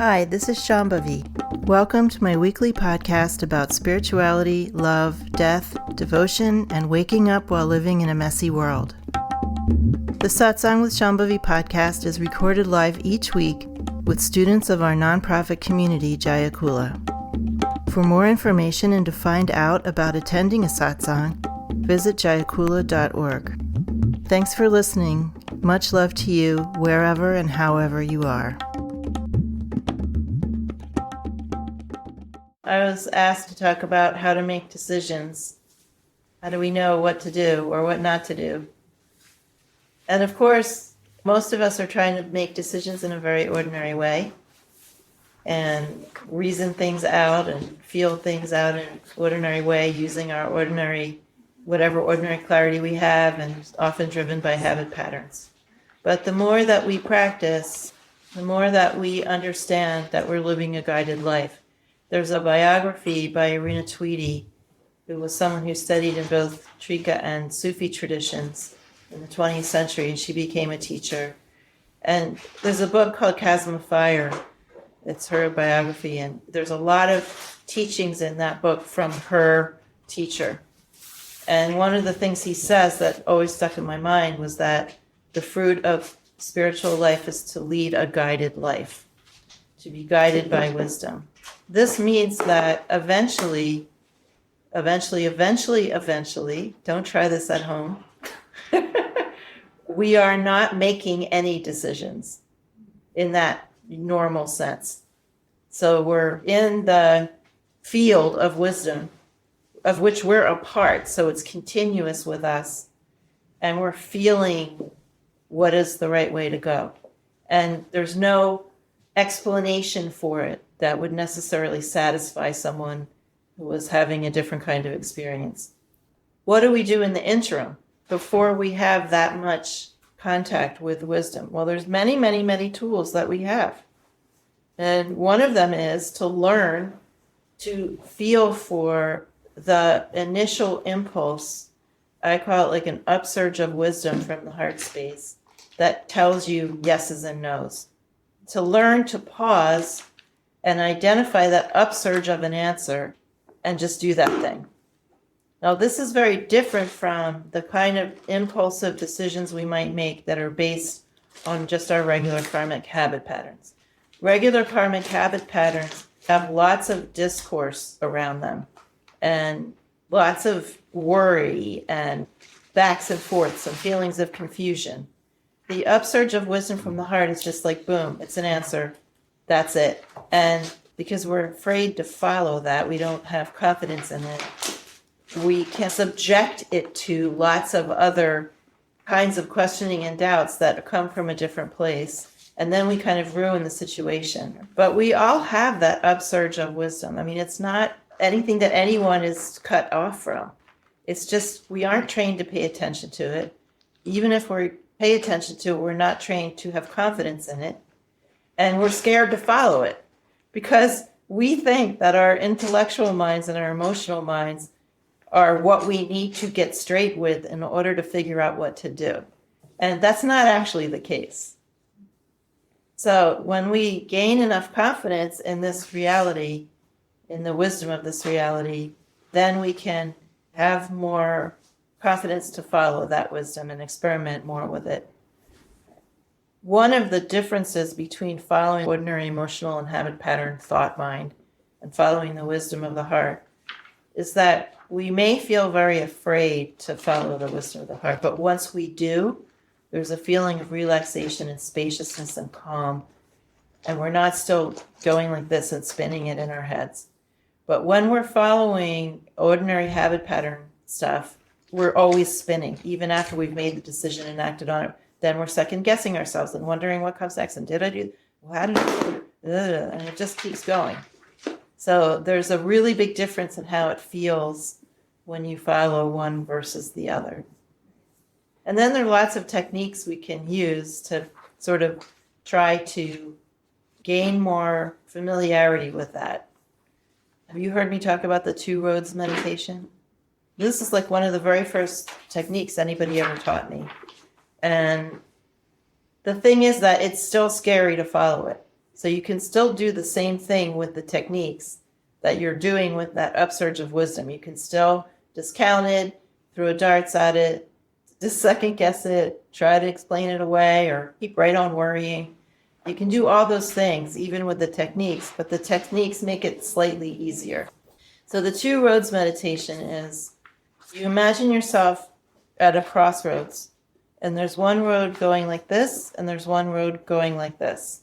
Hi, this is Shambhavi. Welcome to my weekly podcast about spirituality, love, death, devotion, and waking up while living in a messy world. The Satsang with Shambhavi podcast is recorded live each week with students of our nonprofit community, Jaya Kula. For more information and to find out about attending a satsang, visit jayakula.org. Thanks for listening. Much love to you, wherever and however you are. I was asked to talk about how to make decisions. How do we know what to do or what not to do? And of course, most of us are trying to make decisions in a very ordinary way and reason things out and feel things out in an ordinary way using our whatever ordinary clarity we have, and often driven by habit patterns. But the more that we practice, the more that we understand that we're living a guided life. There's a biography by Irina Tweedy, who was someone who studied in both Trika and Sufi traditions in the 20th century, and she became a teacher. And there's a book called Chasm of Fire. It's her biography, and there's a lot of teachings in that book from her teacher. And one of the things he says that always stuck in my mind was that the fruit of spiritual life is to lead a guided life, to be guided by wisdom. This means that eventually, don't try this at home, we are not making any decisions in that normal sense. So we're in the field of wisdom, of which we're a part, so it's continuous with us, and we're feeling what is the right way to go. And there's no explanation for it that would necessarily satisfy someone who was having a different kind of experience. What do we do in the interim before we have that much contact with wisdom? Well, there's many, many, many tools that we have. And one of them is to learn to feel for the initial impulse. I call it like an upsurge of wisdom from the heart space that tells you yeses and nos. To learn to pause and identify that upsurge of an answer and just do that thing. Now, this is very different from the kind of impulsive decisions we might make that are based on just our regular karmic habit patterns. Regular karmic habit patterns have lots of discourse around them and lots of worry and backs and forths and feelings of confusion. The upsurge of wisdom from the heart is just like, boom, it's an answer. That's it. And because we're afraid to follow that, we don't have confidence in it, we can subject it to lots of other kinds of questioning and doubts that come from a different place. And then we kind of ruin the situation. But we all have that upsurge of wisdom. I mean, it's not anything that anyone is cut off from. It's just we aren't trained to pay attention to it. Even if we pay attention to it, we're not trained to have confidence in it. And we're scared to follow it because we think that our intellectual minds and our emotional minds are what we need to get straight with in order to figure out what to do. And that's not actually the case. So when we gain enough confidence in this reality, in the wisdom of this reality, then we can have more confidence to follow that wisdom and experiment more with it. One of the differences between following ordinary emotional and habit pattern thought mind and following the wisdom of the heart is that we may feel very afraid to follow the wisdom of the heart, but once we do, there's a feeling of relaxation and spaciousness and calm, and we're not still going like this and spinning it in our heads. But when we're following ordinary habit pattern stuff, we're always spinning, even after we've made the decision and acted on it. Then we're second guessing ourselves and wondering what comes next. And did I do? How did I do? And it just keeps going. So there's a really big difference in how it feels when you follow one versus the other. And then there are lots of techniques we can use to sort of try to gain more familiarity with that. Have you heard me talk about the 2 roads meditation? This is like one of the very first techniques anybody ever taught me. And the thing is that it's still scary to follow it. So you can still do the same thing with the techniques that you're doing with that upsurge of wisdom. You can still discount it, throw darts at it, just second guess it, try to explain it away, or keep right on worrying. You can do all those things, even with the techniques, but the techniques make it slightly easier. So the two roads meditation is you imagine yourself at a crossroads, and there's one road going like this, and there's one road going like this.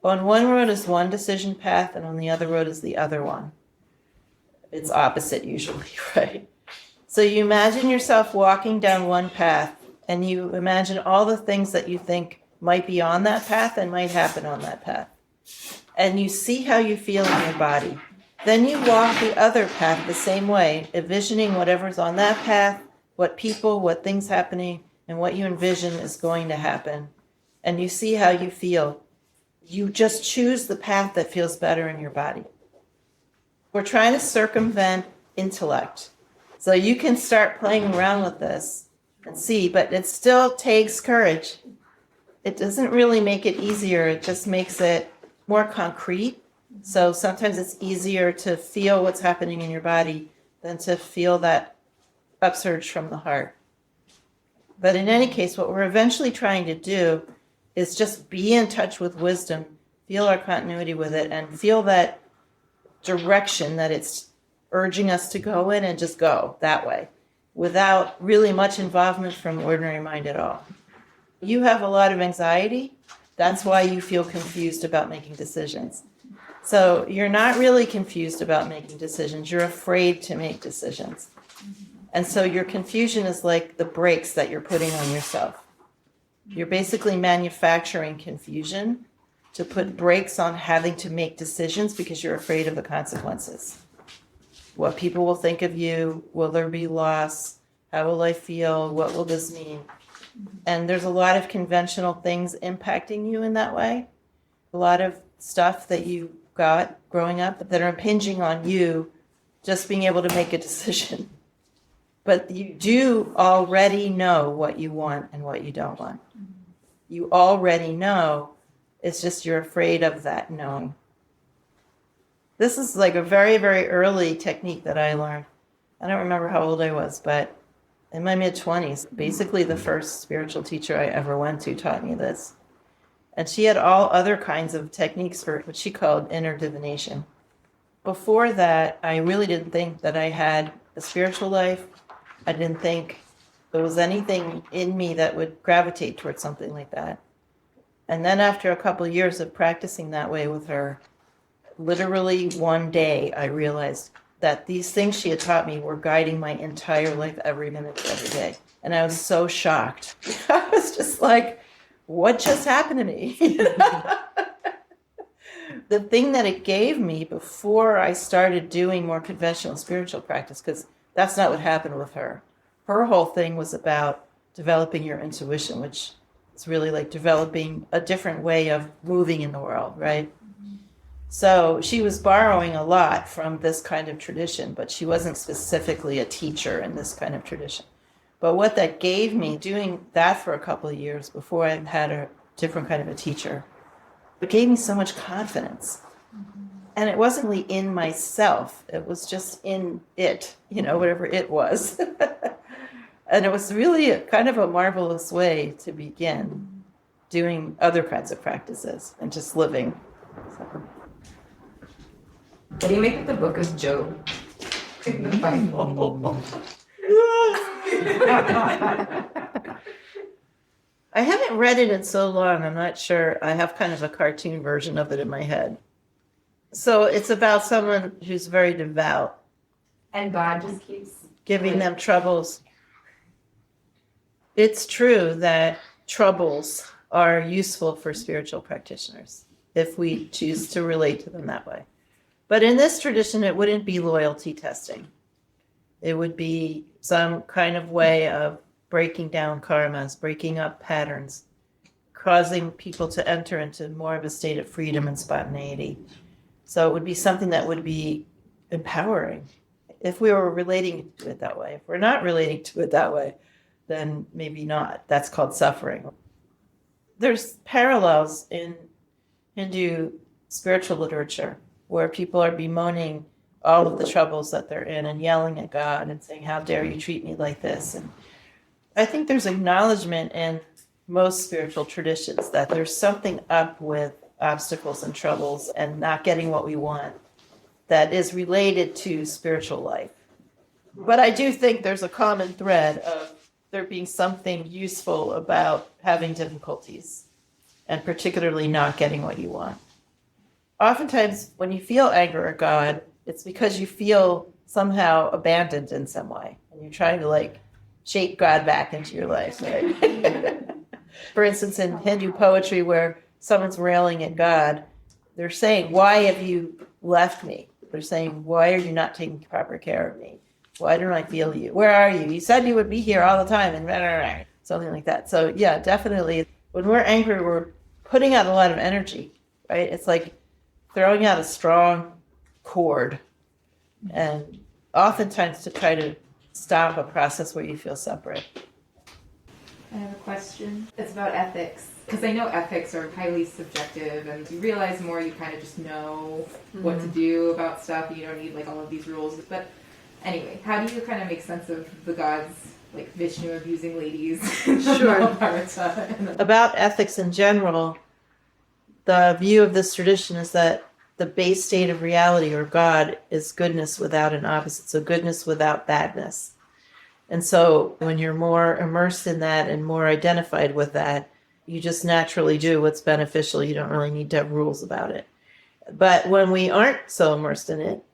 On one road is one decision path, and on the other road is the other one. It's opposite usually, right? So you imagine yourself walking down one path, and you imagine all the things that you think might be on that path and might happen on that path. And you see how you feel in your body. Then you walk the other path the same way, envisioning whatever's on that path, what people, what things happening, and what you envision is going to happen. And you see how you feel. You just choose the path that feels better in your body. We're trying to circumvent intellect. So you can start playing around with this and see, but it still takes courage. It doesn't really make it easier. It just makes it more concrete. So sometimes it's easier to feel what's happening in your body than to feel that upsurge from the heart. But in any case, what we're eventually trying to do is just be in touch with wisdom, feel our continuity with it, and feel that direction that it's urging us to go in, and just go that way without really much involvement from ordinary mind at all. You have a lot of anxiety. That's why you feel confused about making decisions. So you're not really confused about making decisions. You're afraid to make decisions. And so your confusion is like the brakes that you're putting on yourself. You're basically manufacturing confusion to put brakes on having to make decisions because you're afraid of the consequences. What people will think of you, will there be loss, how will I feel, what will this mean? And there's a lot of conventional things impacting you in that way. A lot of stuff that you got growing up that are impinging on you just being able to make a decision. But you do already know what you want and what you don't want. You already know. It's just you're afraid of that knowing. This is like a very, very early technique that I learned. I don't remember how old I was, but in my mid-20s, basically the first spiritual teacher I ever went to taught me this. And she had all other kinds of techniques for what she called inner divination. Before that, I really didn't think that I had a spiritual life. I didn't think there was anything in me that would gravitate towards something like that. And then after a couple of years of practicing that way with her, literally one day I realized that these things she had taught me were guiding my entire life every minute of every day. And I was so shocked. I was just like, what just happened to me? The thing that it gave me before I started doing more conventional spiritual practice, because that's not what happened with her. Her whole thing was about developing your intuition, which is really like developing a different way of moving in the world, right? So she was borrowing a lot from this kind of tradition, but she wasn't specifically a teacher in this kind of tradition. But what that gave me, doing that for a couple of years before I had a different kind of a teacher, it gave me so much confidence. And it wasn't really in myself. It was just in it, whatever it was. And it was really kind of a marvelous way to begin doing other kinds of practices and just living. So. What do you make of the book of Job in the Bible? I haven't read it in so long, I'm not sure. I have kind of a cartoon version of it in my head. So it's about someone who's very devout. And God just keeps giving them troubles. It's true that troubles are useful for spiritual practitioners if we choose to relate to them that way. But in this tradition, it wouldn't be loyalty testing. It would be some kind of way of breaking down karmas, breaking up patterns, causing people to enter into more of a state of freedom and spontaneity. So it would be something that would be empowering if we were relating to it that way. If we're not relating to it that way, then maybe not. That's called suffering. There's parallels in Hindu spiritual literature where people are bemoaning all of the troubles that they're in and yelling at God and saying, how dare you treat me like this? And I think there's acknowledgement in most spiritual traditions that there's something up with obstacles and troubles and not getting what we want that is related to spiritual life. But I do think there's a common thread of there being something useful about having difficulties and particularly not getting what you want. Oftentimes, when you feel anger at God, it's because you feel somehow abandoned in some way and you're trying to shape God back into your life. Right? For instance, in Hindu poetry where someone's railing at God, they're saying, why have you left me? They're saying, why are you not taking proper care of me? Why don't I feel you? Where are you? You said you would be here all the time, and something like that. So yeah, definitely. When we're angry, we're putting out a lot of energy, right? It's like throwing out a strong cord, and oftentimes to try to stop a process where you feel separate. I have a question. It's about ethics. Because I know ethics are highly subjective, and you realize more, you kind of just know what to do about stuff. You don't need all of these rules. But anyway, how do you kind of make sense of the gods, like Vishnu abusing ladies? Sure. About ethics in general, the view of this tradition is that the base state of reality, or God, is goodness without an opposite. So goodness without badness. And so when you're more immersed in that and more identified with that, you just naturally do what's beneficial. You don't really need to have rules about it. But when we aren't so immersed in it,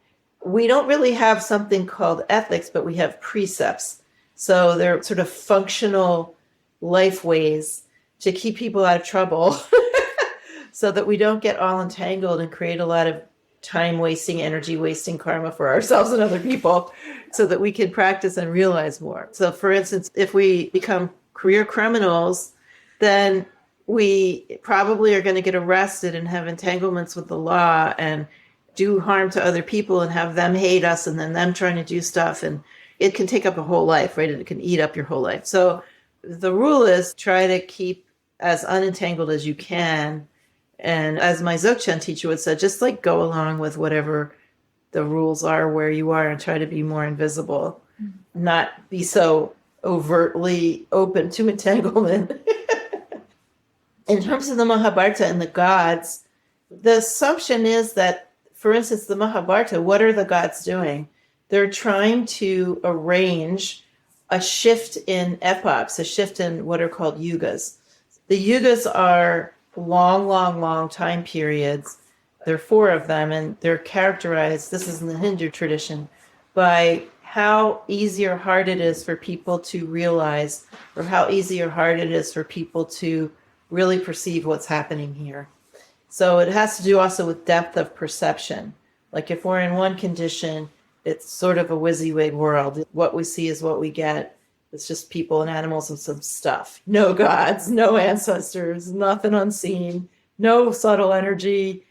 we don't really have something called ethics, but we have precepts. So they're sort of functional life ways to keep people out of trouble so that we don't get all entangled and create a lot of time wasting, energy wasting karma for ourselves and other people so that we can practice and realize more. So for instance, if we become career criminals, then we probably are going to get arrested and have entanglements with the law and do harm to other people and have them hate us and then them trying to do stuff. And it can take up a whole life, right? It can eat up your whole life. So the rule is try to keep as unentangled as you can. And as my Dzogchen teacher would say, just go along with whatever the rules are where you are and try to be more invisible, not be so overtly open to entanglement. In terms of the Mahabharata and the gods, the assumption is that, for instance, the Mahabharata, what are the gods doing? They're trying to arrange a shift in epochs, a shift in what are called yugas. The yugas are long time periods. There are 4 of them, and they're characterized, this is in the Hindu tradition, by how easy or hard it is for people to realize, or how easy or hard it is for people to really perceive what's happening here. So it has to do also with depth of perception. Like if we're in one condition, it's sort of a WYSIWYG world. What we see is what we get. It's just people and animals and some stuff. No gods, no ancestors, nothing unseen, no subtle energy,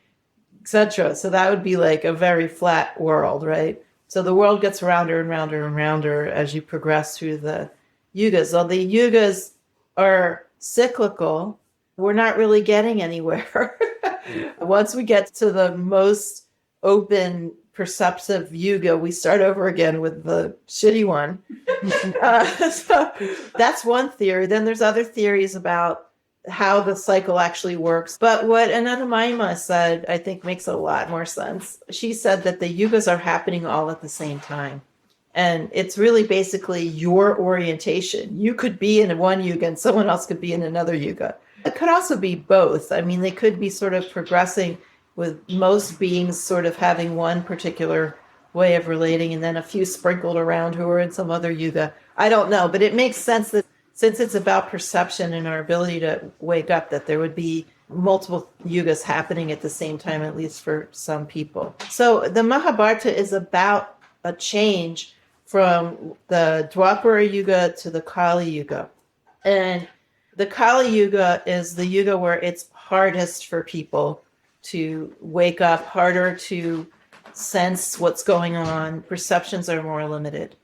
etc. So that would be a very flat world, right? So the world gets rounder and rounder and rounder as you progress through the yugas. Well, the yugas are cyclical. We're not really getting anywhere. Once we get to the most open, perceptive yuga, we start over again with the shitty one. So that's one theory. Then there's other theories about how the cycle actually works. But what Anandamaima said, I think makes a lot more sense. She said that the yugas are happening all at the same time. And it's really basically your orientation. You could be in one yuga and someone else could be in another yuga. It could also be both. I mean, they could be sort of progressing with most beings sort of having one particular way of relating and then a few sprinkled around who are in some other yuga. I don't know, but it makes sense that since it's about perception and our ability to wake up, that there would be multiple yugas happening at the same time, at least for some people. So the Mahabharata is about a change from the Dwapara Yuga to the Kali Yuga. And the Kali Yuga is the yuga where it's hardest for people to wake up, harder to sense what's going on. Perceptions are more limited.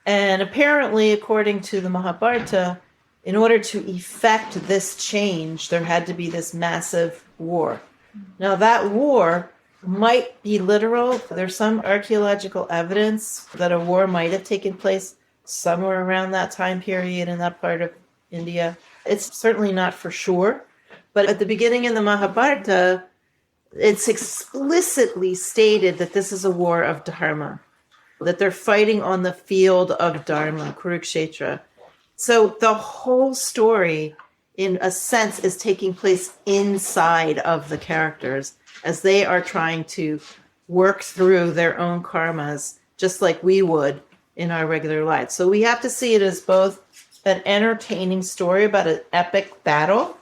And apparently, according to the Mahabharata, in order to effect this change, there had to be this massive war. Now, that war might be literal. There's some archaeological evidence that a war might have taken place somewhere around that time period in that part of India. It's certainly not for sure. But at the beginning in the Mahabharata, it's explicitly stated that this is a war of dharma, that they're fighting on the field of dharma, Kurukshetra. So the whole story, in a sense, is taking place inside of the characters as they are trying to work through their own karmas, just like we would in our regular lives. So we have to see it as both an entertaining story about an epic battle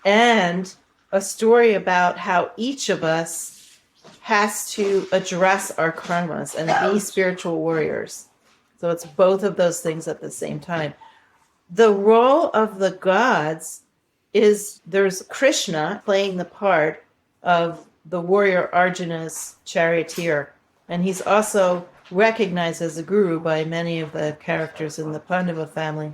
and a story about how each of us has to address our karmas and be spiritual warriors. So it's both of those things at the same time. The role of the gods is there's Krishna playing the part of the warrior Arjuna's charioteer. And he's also recognized as a guru by many of the characters in the Pandava family.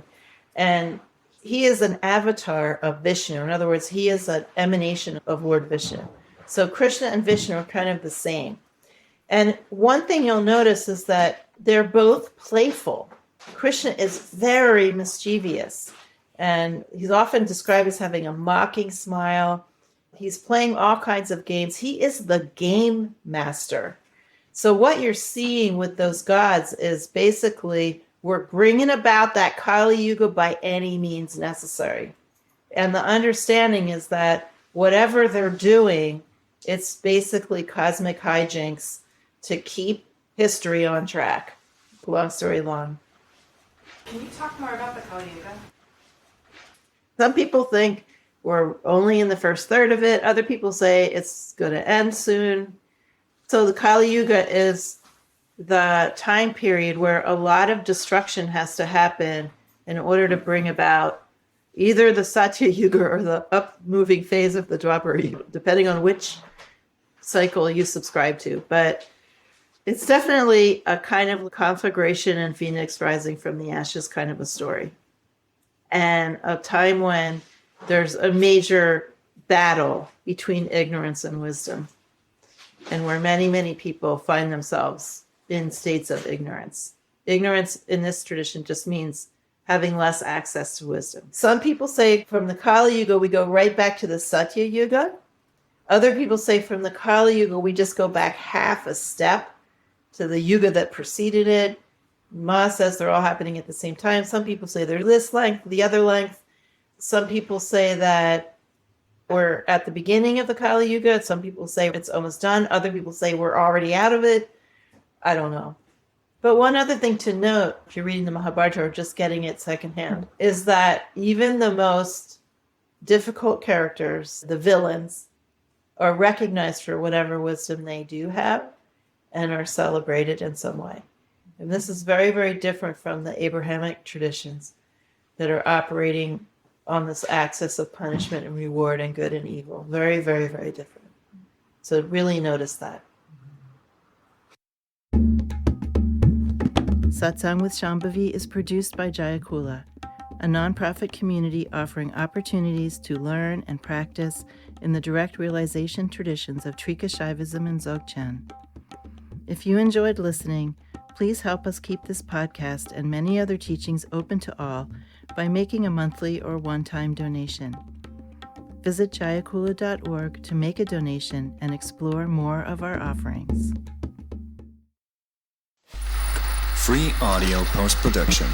And he is an avatar of Vishnu. In other words, he is an emanation of Lord Vishnu. So Krishna and Vishnu are kind of the same. And one thing you'll notice is that they're both playful. Krishna is very mischievous, and he's often described as having a mocking smile. He's playing all kinds of games. He is the game master. So what you're seeing with those gods is basically we're bringing about that Kali Yuga by any means necessary. And the understanding is that whatever they're doing, it's basically cosmic hijinks to keep history on track. Long story long. Can you talk more about the Kali Yuga? Some people think we're only in the first third of it. Other people say it's going to end soon. So the Kali Yuga is the time period where a lot of destruction has to happen in order to bring about either the Satya Yuga or the up-moving phase of the Dwapara Yuga, depending on which cycle you subscribe to. But it's definitely a kind of conflagration and phoenix rising from the ashes kind of a story. And a time when there's a major battle between ignorance and wisdom, and where many, many people find themselves in states of ignorance. Ignorance in this tradition just means having less access to wisdom. Some people say from the Kali Yuga, we go right back to the Satya Yuga. Other people say from the Kali Yuga, we just go back half a step to the Yuga that preceded it. Ma says they're all happening at the same time. Some people say they're this length, the other length. Some people say that we're at the beginning of the Kali Yuga. Some people say it's almost done. Other people say we're already out of it. I don't know. But one other thing to note, if you're reading the Mahabharata or just getting it secondhand, is that even the most difficult characters, the villains, are recognized for whatever wisdom they do have and are celebrated in some way. And this is very, very different from the Abrahamic traditions that are operating on this axis of punishment and reward and good and evil. Very, very, very different. So really notice that. Satsang with Shambhavi is produced by Jaya Kula, a nonprofit community offering opportunities to learn and practice in the direct realization traditions of Trika Shaivism and Dzogchen. If you enjoyed listening, please help us keep this podcast and many other teachings open to all by making a monthly or one-time donation. Visit jayakula.org to make a donation and explore more of our offerings. Free audio post-production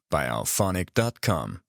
by alphonic.com.